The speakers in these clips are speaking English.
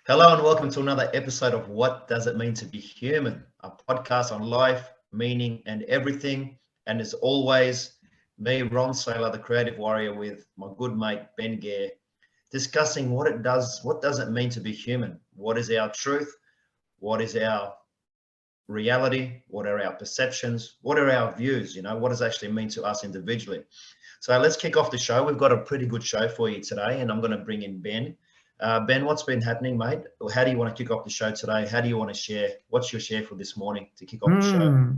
Hello and welcome to another episode of What Does It Mean to Be Human, a podcast on life, meaning, and everything. And as always, me, Ron Saylor, the creative warrior, with my good mate Ben Gare, discussing what does it mean to be human? What is our truth? What is our reality? What are our perceptions? What are our views? What does it actually mean to us individually? So let's kick off the show. We've got a pretty good show for you today, and I'm going to bring in Ben. Ben, what's been happening, mate? How do you want to kick off the show today? How do you want to share? What's your share for this morning to kick off the show?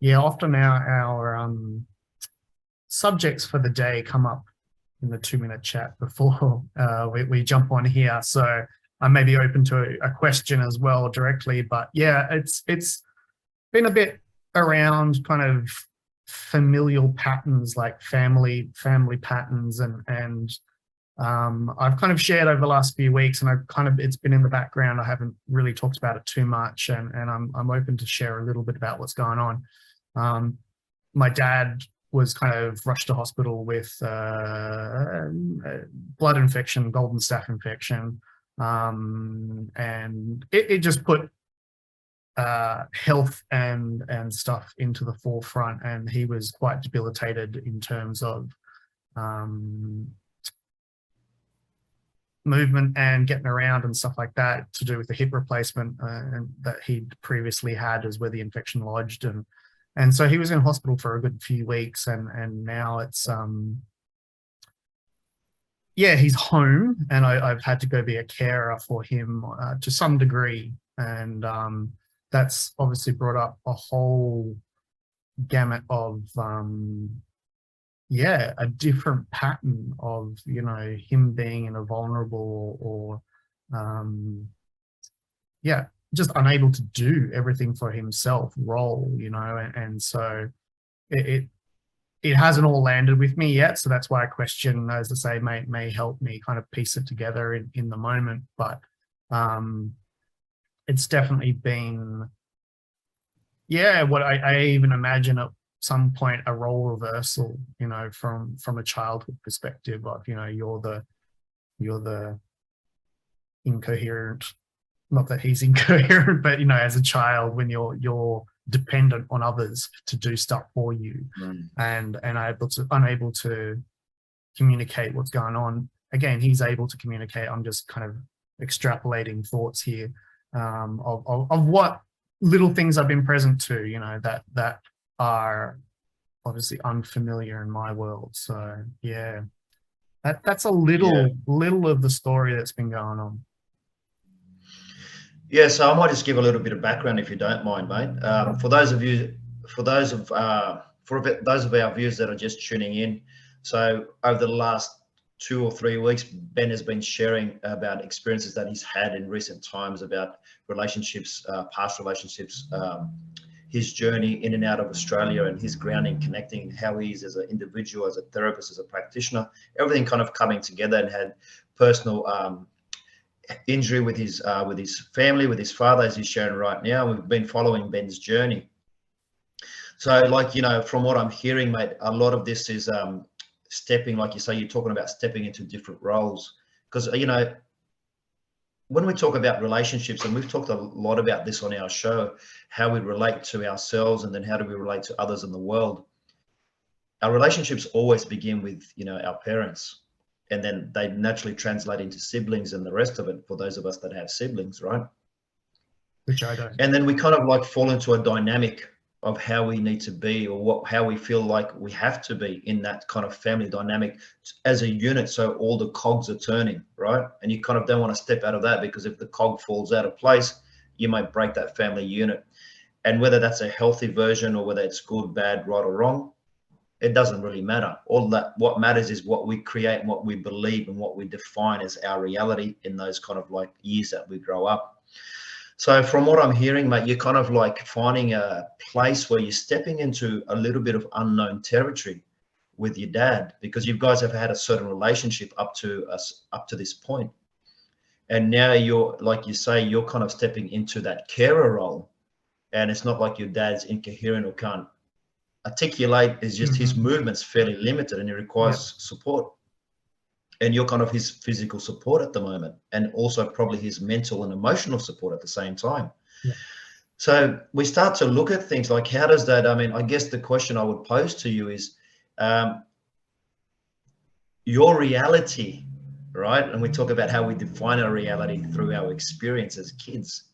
Yeah, often our subjects for the day come up in the 2-minute chat before we jump on here. So I may be open to a question as well directly. But yeah, it's been a bit around kind of familial patterns, like family patterns, and I've kind of shared over the last few weeks, and it's been in the background. I haven't really talked about it too much, and I'm open to share a little bit about what's going on. My dad was kind of rushed to hospital with blood infection, golden staph infection, and it just put health and stuff into the forefront, and he was quite debilitated in terms of movement and getting around and stuff like that, to do with the hip replacement and that he'd previously had, is where the infection lodged, and so he was in hospital for a good few weeks, and now it's he's home, and I've had to go be a carer for him to some degree, and that's obviously brought up a whole gamut of a different pattern of, him being in a vulnerable or just unable to do everything for himself role, and so it hasn't all landed with me yet. So that's why a question, as I say, may help me kind of piece it together in the moment. But it's definitely been, what I even imagine at some point a role reversal, from a childhood perspective of, you're the incoherent, not that he's incoherent, but as a child, when you're dependent on others to do stuff for you, and unable to communicate what's going on. Again, he's able to communicate. I'm just kind of extrapolating thoughts here of what little things I've been present to, that are obviously unfamiliar in my world. So yeah, that's a little of the story that's been going on. Yeah, so I might just give a little bit of background, if you don't mind, mate. For those of our viewers that are just tuning in, so over the last 2 or 3 weeks, Ben has been sharing about experiences that he's had in recent times about relationships, past relationships, his journey in and out of Australia, and his grounding, connecting, how he is as an individual, as a therapist, as a practitioner, everything kind of coming together, and had personal injury with his family, with his father, as he's sharing right now. We've been following Ben's journey. So, from what I'm hearing, mate, a lot of this is stepping, like you say, you're talking about stepping into different roles. Because, when we talk about relationships, and we've talked a lot about this on our show, how we relate to ourselves and then how do we relate to others in the world. Our relationships always begin with, our parents. And then they naturally translate into siblings and the rest of it, for those of us that have siblings, right? Which I don't. And then we kind of fall into a dynamic of how we need to be, or how we feel like we have to be in that kind of family dynamic as a unit. So all the cogs are turning, right? And you kind of don't want to step out of that, because if the cog falls out of place, you might break that family unit. And whether that's a healthy version or whether it's good, bad, right or wrong, it doesn't really matter. What matters is what we create and what we believe and what we define as our reality in those kind of years that we grow up. So from what I'm hearing, mate, you're kind of finding a place where you're stepping into a little bit of unknown territory with your dad, because you guys have had a certain relationship up to this point. And now you're, like you say, you're kind of stepping into that carer role. And it's not like your dad's incoherent or can't articulate, is just his movement's fairly limited and he requires support. and you're kind of his physical support at the moment, and also probably his mental and emotional support at the same time. Yeah. So we start to look at things like, how does that, I mean, I guess the question I would pose to you is, your reality, right? And we talk about how we define our reality through our experience as kids.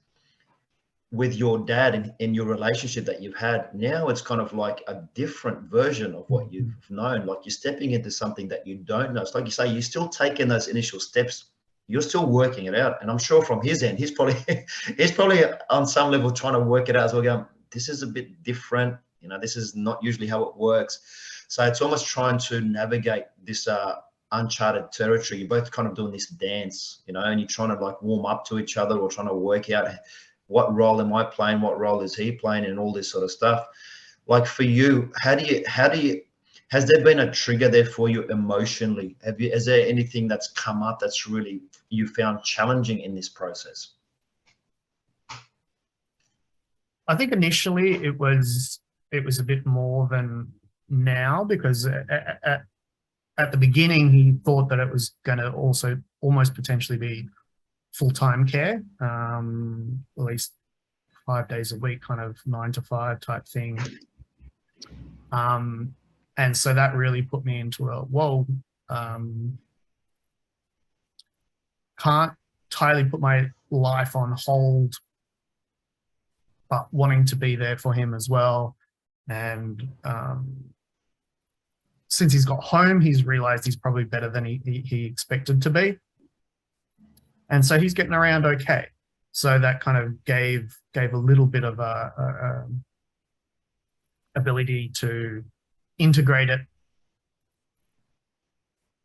With your dad and in your relationship that you've had, now it's kind of like a different version of what you've known. Like you're stepping into something that you don't know. It's like you say, you're still taking those initial steps. You're still working it out. And I'm sure from his end, he's probably on some level trying to work it out as well, going, this is a bit different. You know, this is not usually how it works. So it's almost trying to navigate this uncharted territory. You're both kind of doing this dance, you know, and you're trying to like warm up to each other, or trying to work out what role am I playing, what role is he playing, and all this sort of stuff. Like for you, how do you, has there been a trigger there for you emotionally? Is there anything that's come up that's really you found challenging in this process? I think initially it was a bit more than now, because at the beginning he thought that it was going to also almost potentially be full-time care, at least 5 days a week, kind of 9 to 5 type thing. And so that really put me into a, whoa, can't entirely put my life on hold, but wanting to be there for him as well. And since he's got home, he's realized he's probably better than he expected to be. And so he's getting around okay. So that kind of gave a little bit of a ability to integrate it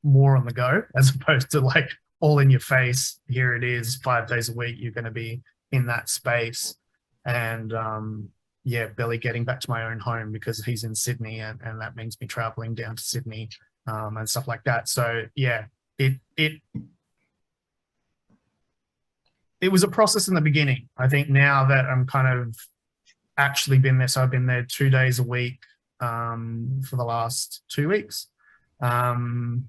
more on the go, as opposed to like all in your face. Here it is, 5 days a week, you're going to be in that space. And barely getting back to my own home because he's in Sydney, and that means me traveling down to Sydney and stuff like that. So yeah, it was a process in the beginning. I think now that I'm kind of actually been there, so I've been there 2 days a week for the last 2 weeks. Again,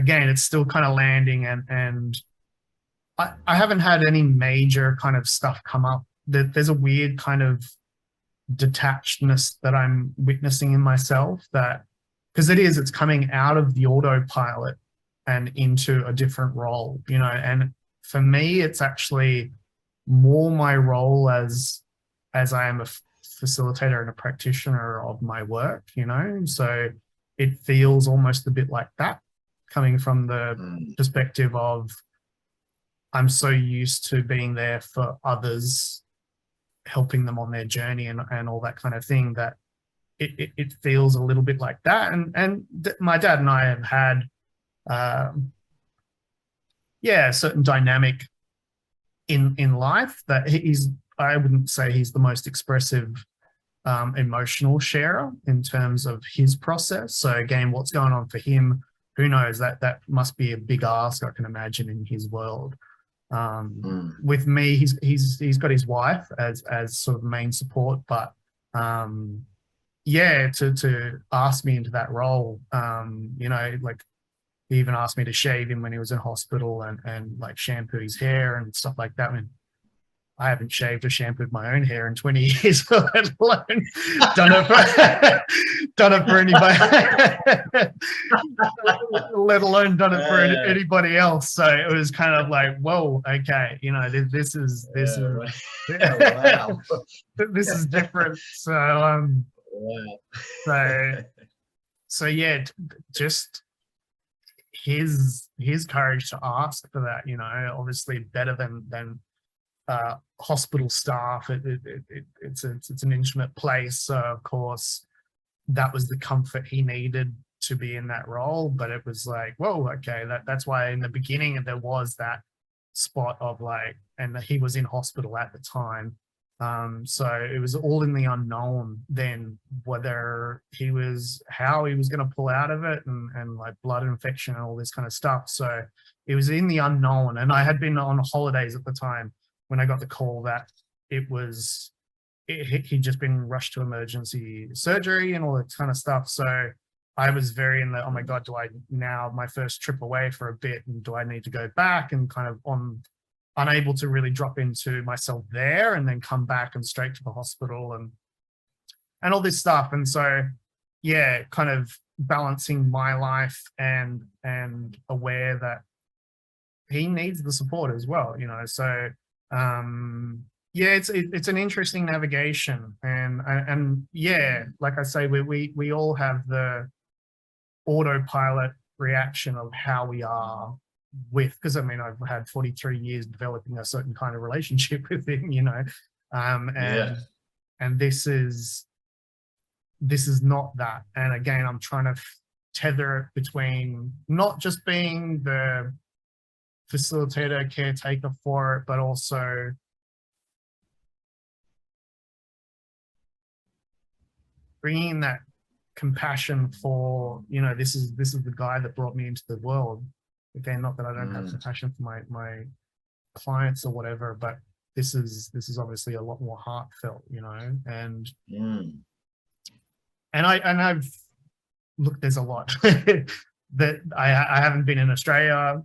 it's still kind of landing, and I haven't had any major kind of stuff come up. There's a weird kind of detachedness that I'm witnessing in myself, that because it's coming out of the autopilot and into a different role, you know. And for me, it's actually more my role as I am a facilitator and a practitioner of my work, you know. So it feels almost a bit like that, coming from the perspective of I'm so used to being there for others, helping them on their journey and all that kind of thing, that it feels a little bit like that. And my dad and I have had a certain dynamic in life that I wouldn't say he's the most expressive emotional sharer in terms of his process. So again, what's going on for him, who knows? That must be a big ask, I can imagine, in his world. With me, he's got his wife as sort of main support, but to ask me into that role, you know, like he even asked me to shave him when he was in hospital and like shampoo his hair and stuff like that. I mean, I haven't shaved or shampooed my own hair in 20 years, let alone done it for anybody, let alone done it for anybody else. So it was kind of like, whoa, okay, you know, this is right. Wow. this is different. So so yeah, just his courage to ask for that, you know, obviously better than hospital staff. It's an intimate place, so of course that was the comfort he needed to be in that role. But it was like, whoa, okay, that's why in the beginning there was that spot of like, and he was in hospital at the time, so it was all in the unknown then, whether how he was going to pull out of it, and like blood infection and all this kind of stuff. So it was in the unknown, and I had been on holidays at the time when I got the call that he'd just been rushed to emergency surgery and all that kind of stuff. So I was very in the, oh my God, do I now my first trip away for a bit, and do I need to go back, and kind of unable to really drop into myself there and then come back and straight to the hospital and all this stuff. And so, yeah, kind of balancing my life and aware that he needs the support as well, you know. So yeah, it's an interesting navigation, and yeah, like I say, we all have the autopilot reaction of how we are with, because I mean, I've had 43 years developing a certain kind of relationship with him, you know. And this is not that. And again, I'm trying to tether it between not just being the facilitator, caretaker for it, but also bringing that compassion for, you know, this is the guy that brought me into the world. Again, not that I don't have compassion for my clients or whatever, but this is obviously a lot more heartfelt, you know. And I've looked, there's a lot that I haven't been in Australia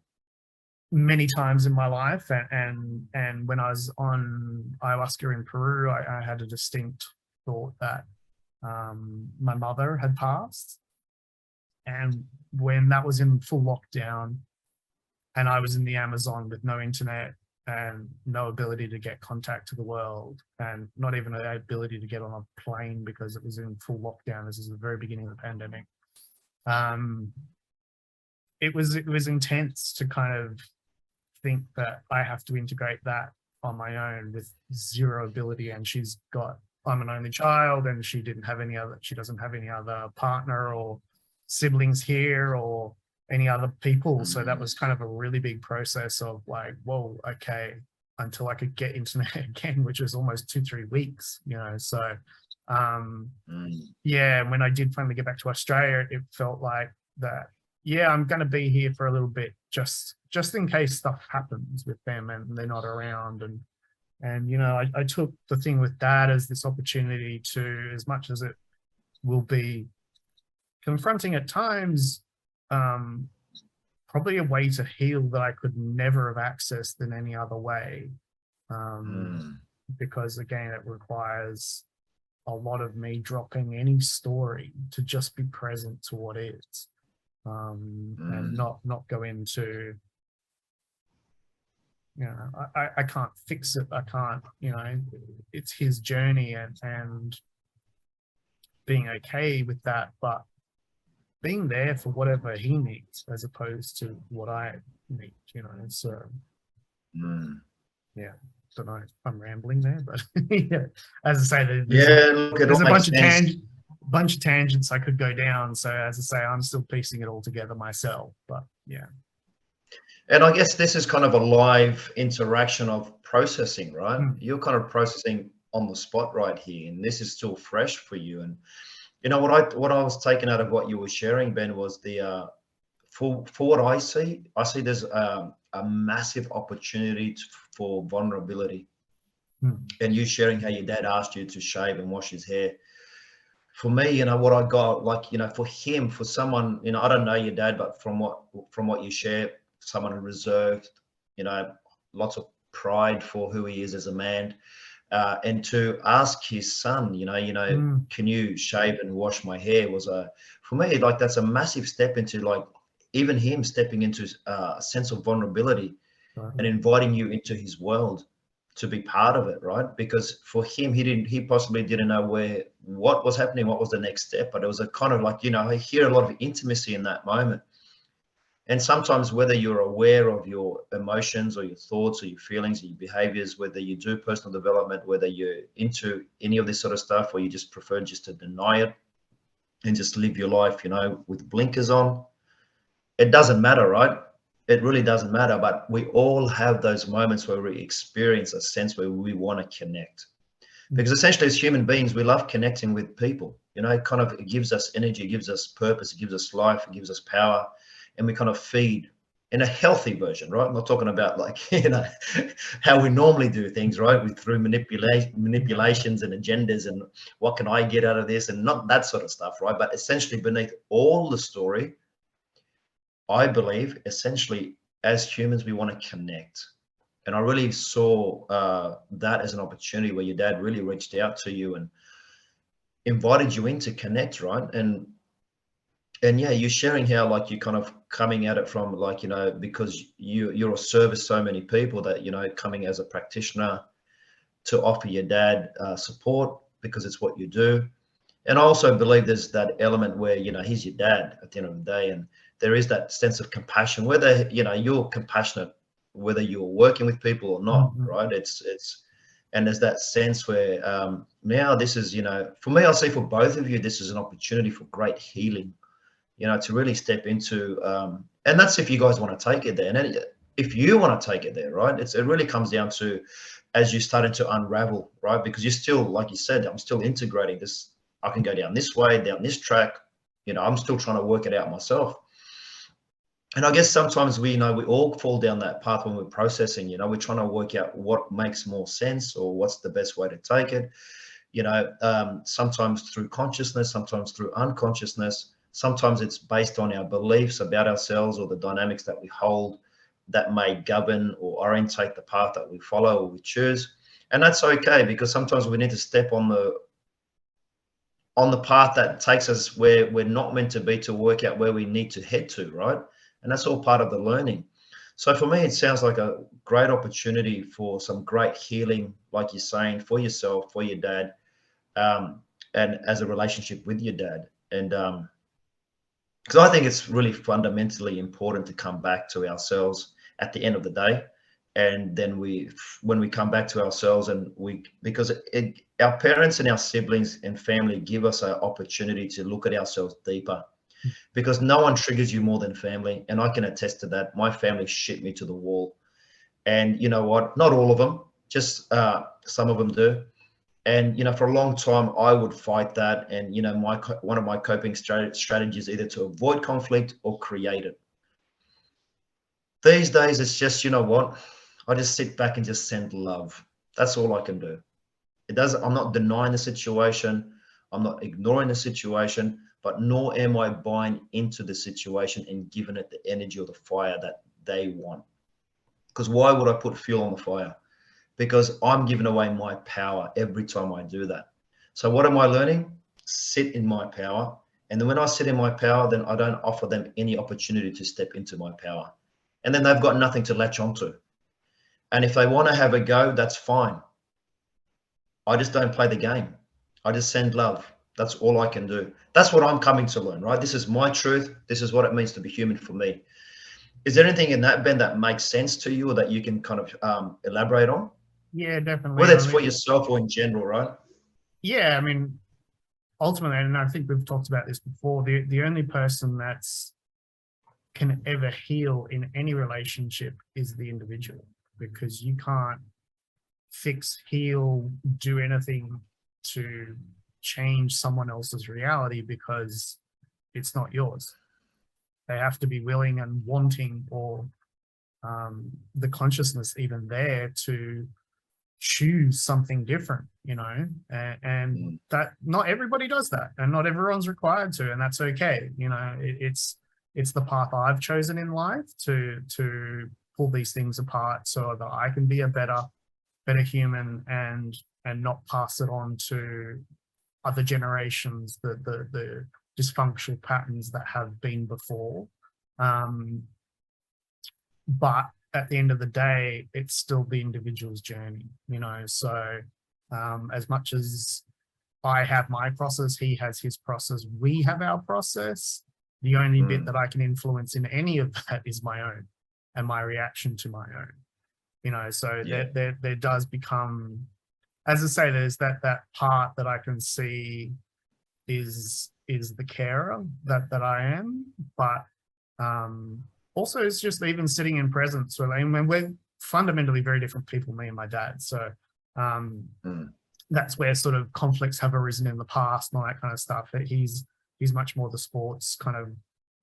many times in my life, and when I was on ayahuasca in Peru, I had a distinct thought that my mother had passed, and when that was in full lockdown and I was in the Amazon with no internet and no ability to get contact to the world, and not even the ability to get on a plane because it was in full lockdown. This is the very beginning of the pandemic. It was intense to kind of think that I have to integrate that on my own with zero ability. And I'm an only child, and she doesn't have any other partner or siblings here or any other people. So that was kind of a really big process of like, whoa, okay, until I could get internet again, which was almost 2-3 weeks, you know. So yeah, when I did finally get back to Australia, it felt like that, yeah, I'm going to be here for a little bit, just in case stuff happens with them and they're not around. And you know, I took the thing with Dad as this opportunity to, as much as it will be confronting at times, probably a way to heal that I could never have accessed in any other way. Because again, it requires a lot of me dropping any story to just be present to what is, and not go into, you know, I can't fix it. I can't, you know, it's his journey, and being okay with that, but being there for whatever he needs as opposed to what I need, you know. So yeah, don't know, I'm rambling there, but yeah, as I say, there's a bunch of tangents I could go down. So as I say, I'm still piecing it all together myself, but yeah. And I guess this is kind of a live interaction of processing, right? You're kind of processing on the spot right here, and this is still fresh for you. And you know what I was taking out of what you were sharing, Ben, was the for what I see there's a massive opportunity for vulnerability. And you sharing how your dad asked you to shave and wash his hair. For me, you know, what I got, like, you know, for him, for someone, you know, I don't know your dad, but from what you share, someone reserved, you know, lots of pride for who he is as a man. And to ask his son, you know, can you shave and wash my hair, was for me, like, that's a massive step into, like, even him stepping into a sense of vulnerability and inviting you into his world to be part of it, right? Because for him, he possibly didn't know what was happening, what was the next step, but it was a kind of like, you know, I hear a lot of intimacy in that moment. And sometimes, whether you're aware of your emotions or your thoughts or your feelings or your behaviors, whether you do personal development, whether you're into any of this sort of stuff, or you just prefer just to deny it and just live your life, you know, with blinkers on, it doesn't matter, right? It really doesn't matter. But we all have those moments where we experience a sense where we want to connect. Because essentially, as human beings, we love connecting with people. You know, it gives us energy, it gives us purpose, it gives us life, it gives us power. And we kind of feed in a healthy version, right? I'm not talking about like, how we normally do things, right? Through manipulations and agendas and what can I get out of this and not that sort of stuff, right? But essentially beneath all the story, I believe essentially as humans, we want to connect. And I really saw that as an opportunity where your dad really reached out to you and invited you in to connect, right? And yeah, you're sharing how like you're kind of coming at it from like, because you're a service so many people that, coming as a practitioner to offer your dad support because it's what you do. And I also believe there's that element where, he's your dad at the end of the day. And there is that sense of compassion, whether, you're compassionate, whether you're working with people or not, right? And there's that sense where now this is, for me, I'll say for both of you, this is an opportunity for great healing, to really step into, and that's if you guys want to take it there. And then if you want to take it there, right, it really comes down to, as you're starting to unravel, right, because you're still, like you said, I'm still integrating this. I can go down this way, down this track, I'm still trying to work it out myself. And I guess sometimes we all fall down that path when we're processing, we're trying to work out what makes more sense or what's the best way to take it, sometimes through consciousness, sometimes through unconsciousness. Sometimes it's based on our beliefs about ourselves or the dynamics that we hold that may govern or orientate the path that we follow or we choose. And that's okay, because sometimes we need to step on the path that takes us where we're not meant to be to work out where we need to head to, right? And that's all part of the learning. So for me, it sounds like a great opportunity for some great healing, like you're saying, for yourself, for your dad, and as a relationship with your dad. And because I think it's really fundamentally important to come back to ourselves at the end of the day. And then when we come back to ourselves because our parents and our siblings and family give us an opportunity to look at ourselves deeper, because no one triggers you more than family. And I can attest to that. My family shit me to the wall. And you know what? Not all of them, just some of them do. And, for a long time, I would fight that. And, one of my coping strategies, either to avoid conflict or create it. These days, it's just, what? I just sit back and just send love. That's all I can do. I'm not denying the situation. I'm not ignoring the situation, but nor am I buying into the situation and giving it the energy or the fire that they want. Because why would I put fuel on the fire? Because I'm giving away my power every time I do that. So what am I learning? Sit in my power. And then when I sit in my power, then I don't offer them any opportunity to step into my power. And then they've got nothing to latch onto. And if they want to have a go, that's fine. I just don't play the game. I just send love. That's all I can do. That's what I'm coming to learn, right? This is my truth. This is what it means to be human for me. Is there anything in that, Ben, that makes sense to you or that you can kind of elaborate on? Yeah, definitely. Whether it's for yourself or in general, right? Yeah, I mean, ultimately, and I think we've talked about this before, the only person that's can ever heal in any relationship is the individual, because you can't fix, heal, do anything to change someone else's reality because it's not yours. They have to be willing and wanting, or the consciousness even there to choose something different, and that not everybody does that, and not everyone's required to, and that's okay. It's the path I've chosen in life to pull these things apart so that I can be a better human and not pass it on to other generations, the dysfunctional patterns that have been before. But at the end of the day, it's still the individual's journey, so as much as I have my process, he has his process, we have our process. The only bit that I can influence in any of that is my own and my reaction to my own, so there does become, as I say, there's that part that I can see is the carer that I am, but also it's just even sitting in presence. So we're fundamentally very different people, me and my dad. So that's where sort of conflicts have arisen in the past and all that kind of stuff. He's much more the sports kind of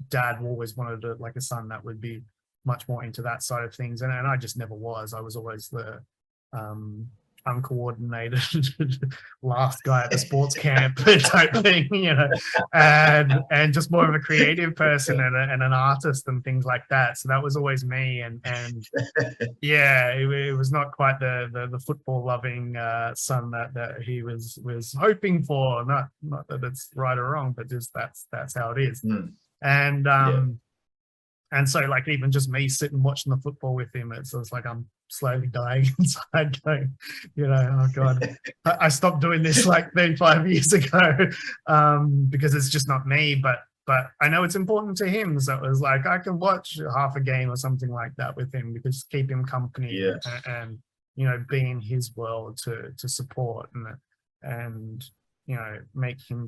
dad, always wanted like a son that would be much more into that side of things, and I just never was. I was always the uncoordinated last guy at the sports camp type thing, and just more of a creative person and an artist and things like that. So that was always me, and yeah, it was not quite the football loving son that he was hoping for. Not that it's right or wrong, but just that's how it is. And and so, like, even just me sitting watching the football with him, it's like I'm slowly dying inside, going, oh God, I stopped doing this like 35 years ago, because it's just not me. But I know it's important to him. So it was like, I can watch half a game or something like that with him, because keep him company and be in his world to support and make him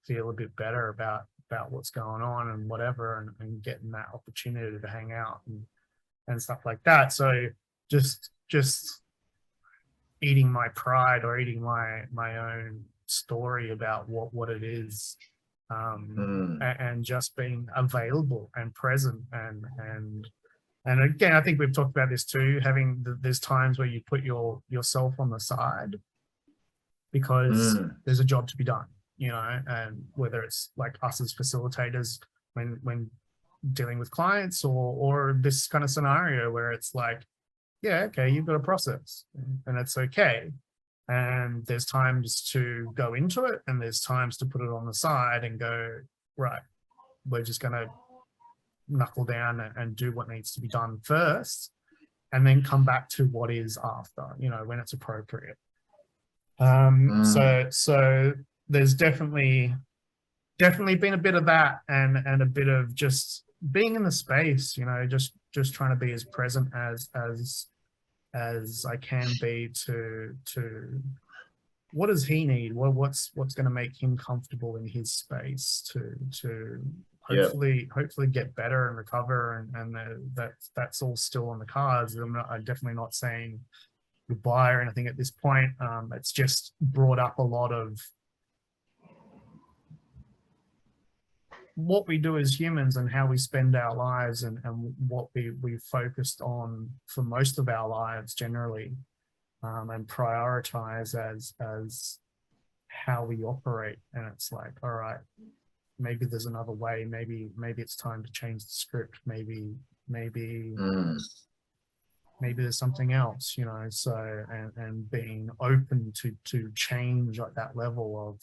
feel a bit better about what's going on and whatever, and getting that opportunity to hang out and stuff like that. So just eating my pride, or eating my own story about what it is, and just being available and present, and again, I think we've talked about this too, having there's times where you put yourself on the side because there's a job to be done, and whether it's like us as facilitators when dealing with clients, or this kind of scenario where it's like, yeah, okay, you've got a process and it's okay. And there's times to go into it, and there's times to put it on the side and go, right, we're just going to knuckle down and do what needs to be done first, and then come back to what is after, when it's appropriate. So there's definitely been a bit of that, and a bit of just being in the space, just trying to be as present as I can be to what does he need? What's going to make him comfortable in his space to hopefully get better and recover, and that's all still on the cards. I'm definitely not saying goodbye or anything at this point. It's just brought up a lot of what we do as humans and how we spend our lives, and what we focused on for most of our lives generally, and prioritize as how we operate. And it's like, all right, maybe there's another way. Maybe it's time to change the script. Maybe there's something else, so, and being open to change at that level of,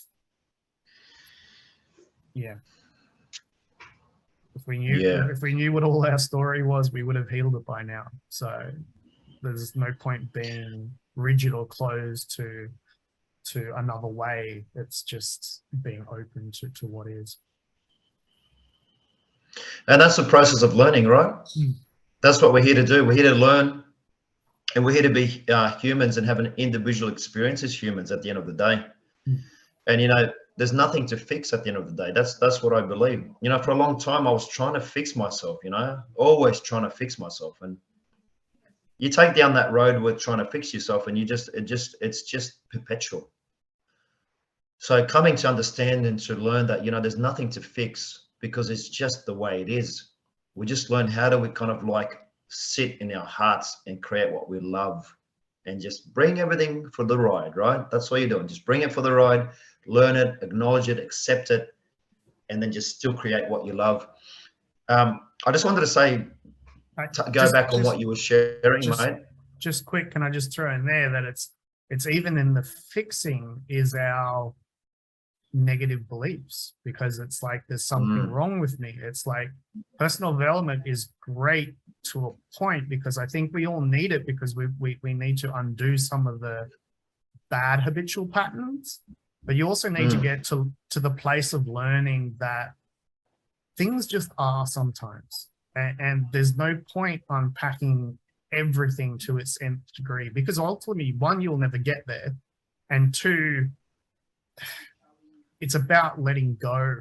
If we knew what all our story was, we would have healed it by now. So there's no point being rigid or closed to another way. It's just being open to what is. And that's the process of learning, right? That's what we're here to do. We're here to learn, and we're here to be humans and have an individual experience as humans at the end of the day. And there's nothing to fix at the end of the day. That's what I believe. For a long time I was trying to fix myself, always trying to fix myself. And you take down that road with trying to fix yourself, and it's just perpetual. So coming to understand and to learn that, there's nothing to fix, because it's just the way it is. We just learn how do we kind of like sit in our hearts and create what we love, and just bring everything for the ride, right? That's what you're doing. Just bring it for the ride, learn it, acknowledge it, accept it, and then just still create what you love. I just wanted to say, go back on what you were sharing, mate. Just quick, can I just throw in there that it's even in the fixing is our negative beliefs, because it's like there's something wrong with me. It's like personal development is great to a point, because I think we all need it, because we need to undo some of the bad habitual patterns, but you also need to get to the place of learning that things just are sometimes, and there's no point unpacking everything to its nth degree, because ultimately, one, you'll never get there, and two, it's about letting go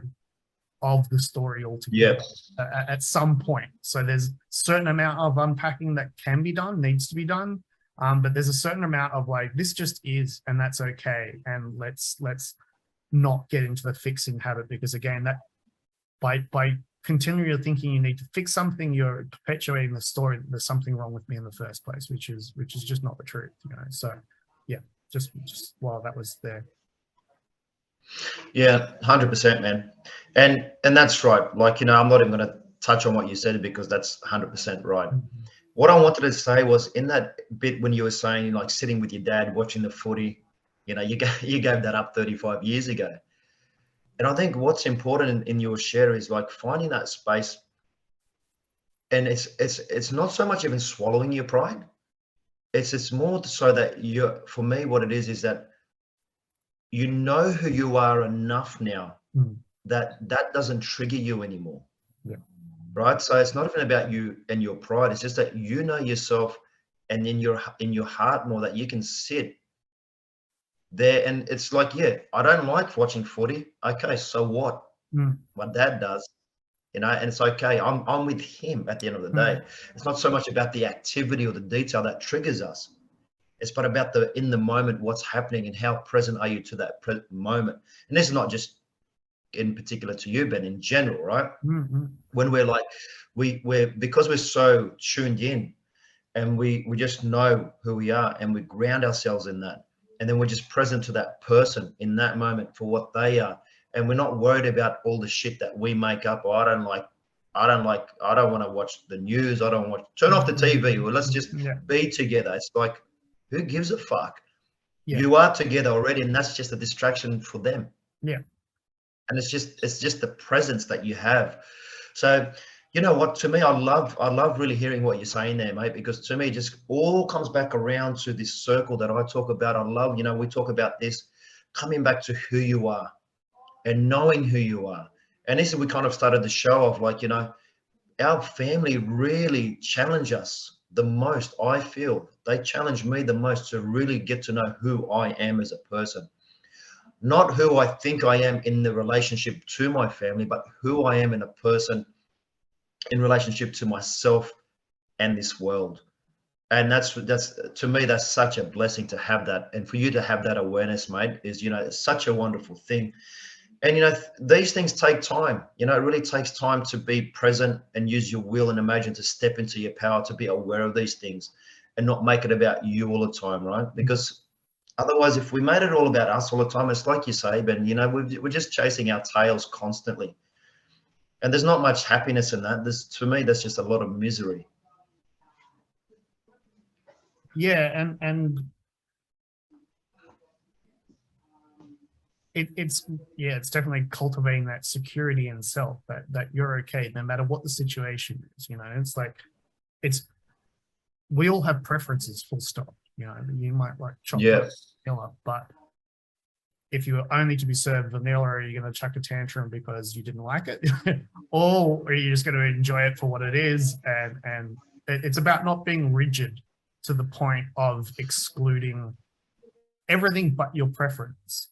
of the story altogether at some point. So there's a certain amount of unpacking that can be done, needs to be done, but there's a certain amount of like, this just is, and that's okay, and let's not get into the fixing habit, because again, that by continually thinking you need to fix something, you're perpetuating the story that there's something wrong with me in the first place, which is just not the truth, So yeah, just while that was there. Yeah, 100%, man. And that's right. Like, I'm not even going to touch on what you said because that's 100% right. Mm-hmm. What I wanted to say was in that bit when you were saying like sitting with your dad watching the footy, you gave that up 35 years ago. And I think what's important in your share is like finding that space. And it's not so much even swallowing your pride. It's more so that for me, what it is that you know who you are enough now that doesn't trigger you anymore. Yeah. Right. So it's not even about you and your pride. It's just that you know yourself and in your heart more that you can sit there and it's like, yeah, I don't like watching footy. Okay, so what? My dad does, and it's okay. I'm with him at the end of the day. It's not so much about the activity or the detail that triggers us. It's but about in the moment, what's happening and how present are you to that moment. And this is not just in particular to you, but in general, right? Mm-hmm. When we're like, we're because we're so tuned in and we just know who we are and we ground ourselves in that. And then we're just present to that person in that moment for what they are. And we're not worried about all the shit that we make up. I don't want to watch the news. I don't want turn off the TV. Well, let's just be together. It's like, who gives a fuck? Yeah. You are together already, and that's just a distraction for them. Yeah. And it's just the presence that you have. So, you know what, to me, I love really hearing what you're saying there, mate, because to me, it just all comes back around to this circle that I talk about. I love, we talk about this coming back to who you are and knowing who you are. And this is, we kind of started the show of like, our family really challenge us the most. I feel they challenge me the most to really get to know who I am as a person. Not who I think I am in the relationship to my family, but who I am in a person in relationship to myself and this world. And that's to me, that's such a blessing to have that. And for you to have that awareness, mate, is, it's such a wonderful thing. And, these things take time. It really takes time to be present and use your will and imagine to step into your power, to be aware of these things and not make it about you all the time, right? Because otherwise, if we made it all about us all the time, it's like you say, Ben, we're just chasing our tails constantly. And there's not much happiness in that. To me, that's just a lot of misery. Yeah, and it's definitely cultivating that security in self that you're okay no matter what the situation is. It's like we all have preferences, full stop. You might like chocolate, vanilla, but if you were only to be served vanilla, are you going to chuck a tantrum because you didn't like it? Or are you just going to enjoy it for what it is? And it's about not being rigid to the point of excluding everything but your preference.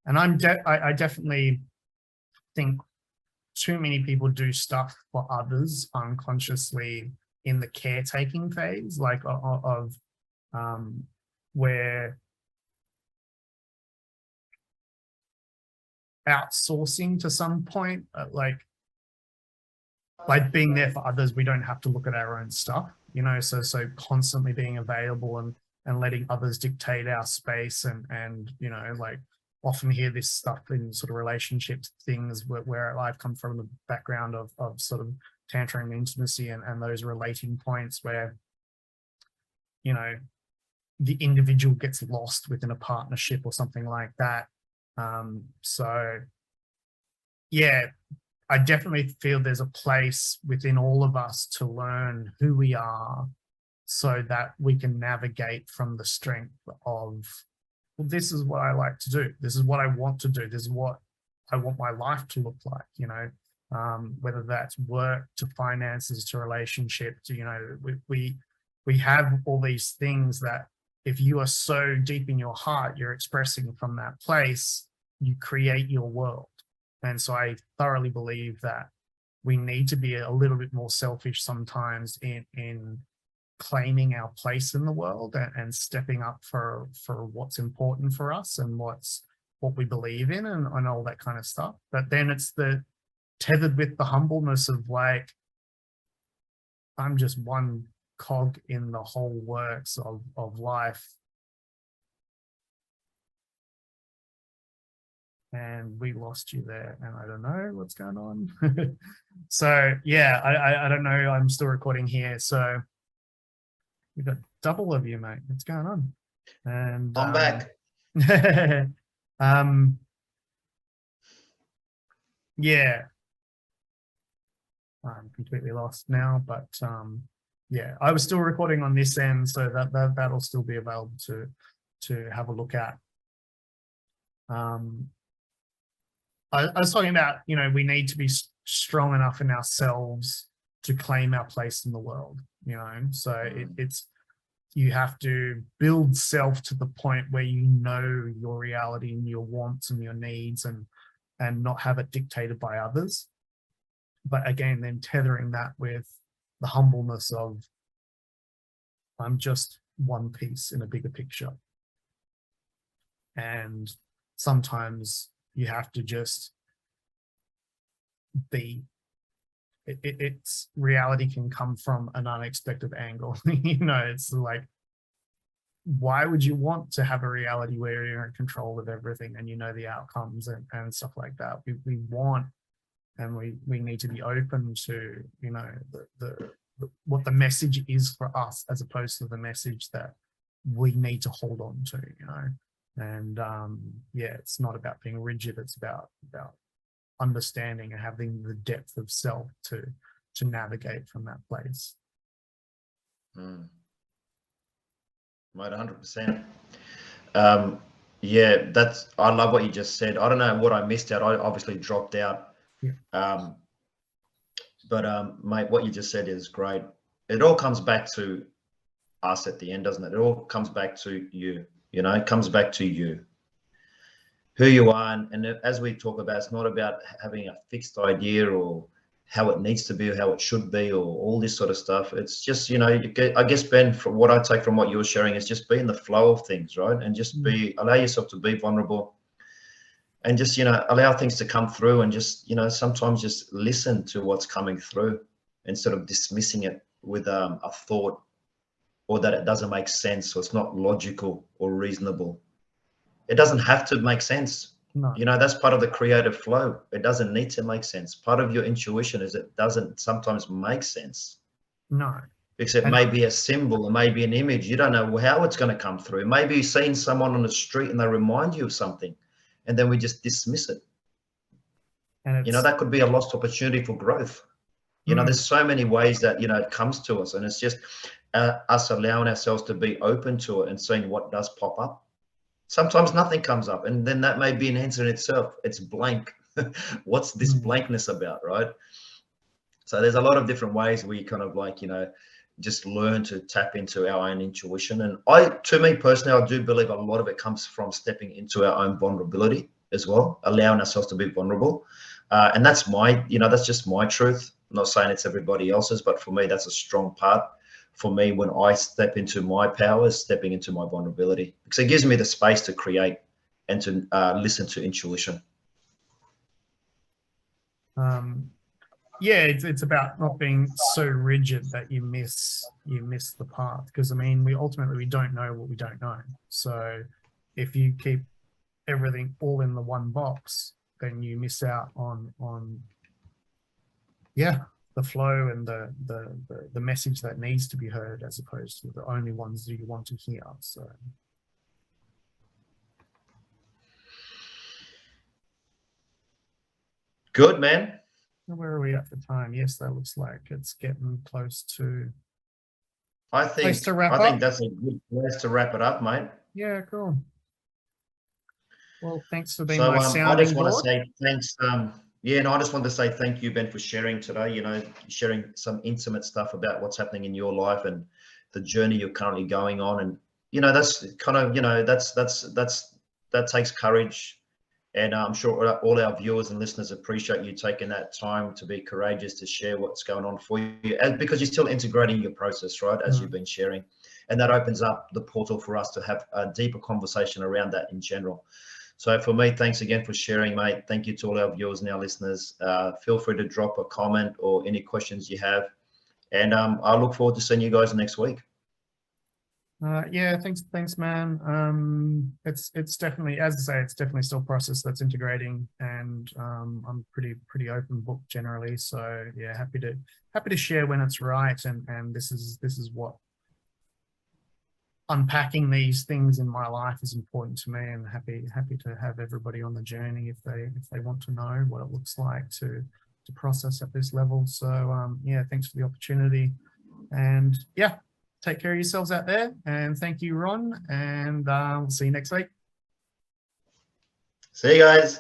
And I definitely think too many people do stuff for others unconsciously in the caretaking phase, like of where outsourcing to some point, like being there for others, we don't have to look at our own stuff, so constantly being available and letting others dictate our space and like often hear this stuff in sort of relationships things where I've come from the background of sort of tantrum intimacy and those relating points where the individual gets lost within a partnership or something like that. So yeah, I definitely feel there's a place within all of us to learn who we are so that we can navigate from the strength of, well, this is what I like to do. This is what I want to do. This is what I want my life to look like, whether that's work to finances to relationship to, we have all these things that if you are so deep in your heart, you're expressing from that place, you create your world. And so I thoroughly believe that we need to be a little bit more selfish sometimes in claiming our place in the world and stepping up for what's important for us and what we believe in and all that kind of stuff. But then it's the tethered with the humbleness of like, I'm just one cog in the whole works of life. And we lost you there, and I don't know what's going on. So yeah, I don't know. I'm still recording here, so we've got double of you, mate. What's going on? And I'm back. Yeah, I'm completely lost now, but yeah, I was still recording on this end, so that'll still be available to have a look at. I was talking about, we need to be strong enough in ourselves to claim our place in the world, so it's, you have to build self to the point where you know your reality and your wants and your needs, and not have it dictated by others. But again, then tethering that with the humbleness of, I'm just one piece in a bigger picture. And sometimes you have to just be, it's reality can come from an unexpected angle. It's like, why would you want to have a reality where you're in control of everything and the outcomes and stuff like that? We want, and we need to be open to, the what the message is for us, as opposed to the message that we need to hold on to, and yeah, it's not about being rigid. It's about understanding and having the depth of self to navigate from that place. Mate, 100%. Yeah, I love what you just said. I don't know what I missed out. I obviously dropped out. Yeah. But mate, what you just said is great. It all comes back to us at the end, doesn't it? It all comes back to you. It comes back to you, who you are. And as we talk about, it's not about having a fixed idea or how it needs to be or how it should be or all this sort of stuff. It's just, I guess, Ben, from what I take from what you were sharing, is just be in the flow of things, right? And just allow yourself to be vulnerable, and just, allow things to come through, and just, sometimes just listen to what's coming through instead of dismissing it with a thought, or that it doesn't make sense, or it's not logical or reasonable. It doesn't have to make sense. No. That's part of the creative flow. It doesn't need to make sense. Part of your intuition is it doesn't sometimes make sense. No. Because it may be a symbol, it may be an image. You don't know how it's going to come through. Maybe you've seen someone on the street and they remind you of something, and then we just dismiss it. And that could be a lost opportunity for growth. There's so many ways that, it comes to us, and it's just us allowing ourselves to be open to it and seeing what does pop up. Sometimes nothing comes up, and then that may be an answer in itself. It's blank. What's this blankness about, right? So there's a lot of different ways we kind of like, just learn to tap into our own intuition. And to me personally, I do believe a lot of it comes from stepping into our own vulnerability as well, allowing ourselves to be vulnerable. And that's that's just my truth. I'm not saying it's everybody else's, but for me, that's a strong part. For me, when I step into my powers, stepping into my vulnerability, because it gives me the space to create and to listen to intuition. Yeah, it's about not being so rigid that you miss the path, because we ultimately don't know what we don't know. So if you keep everything all in the one box, then you miss out on the flow and the message that needs to be heard, as opposed to the only ones that you want to hear. So good, man. Where are we at the time? Yes, that looks like it's getting close to. I think that's a good place to wrap it up, mate. Yeah, cool. Well, thanks for being my sounding board. I just want to say thanks. I just wanted to say thank you, Ben, for sharing today. Sharing some intimate stuff about what's happening in your life and the journey you're currently going on. And that's kind of that takes courage. And I'm sure all our viewers and listeners appreciate you taking that time to be courageous to share what's going on for you, because you're still integrating your process, right, as you've been sharing. And that opens up the portal for us to have a deeper conversation around that in general. So for me, thanks again for sharing, mate. Thank you to all our viewers and our listeners. Feel free to drop a comment or any questions you have. And I look forward to seeing you guys next week. Yeah, thanks, man. It's definitely, as I say, it's definitely still a process that's integrating, and I'm pretty open book generally. So yeah, happy to share when it's right, and this is what unpacking these things in my life is important to me, and happy to have everybody on the journey if they want to know what it looks like to process at this level. So yeah, thanks for the opportunity, and yeah. Take care of yourselves out there, and thank you, Ron, and we'll see you next week. See you guys.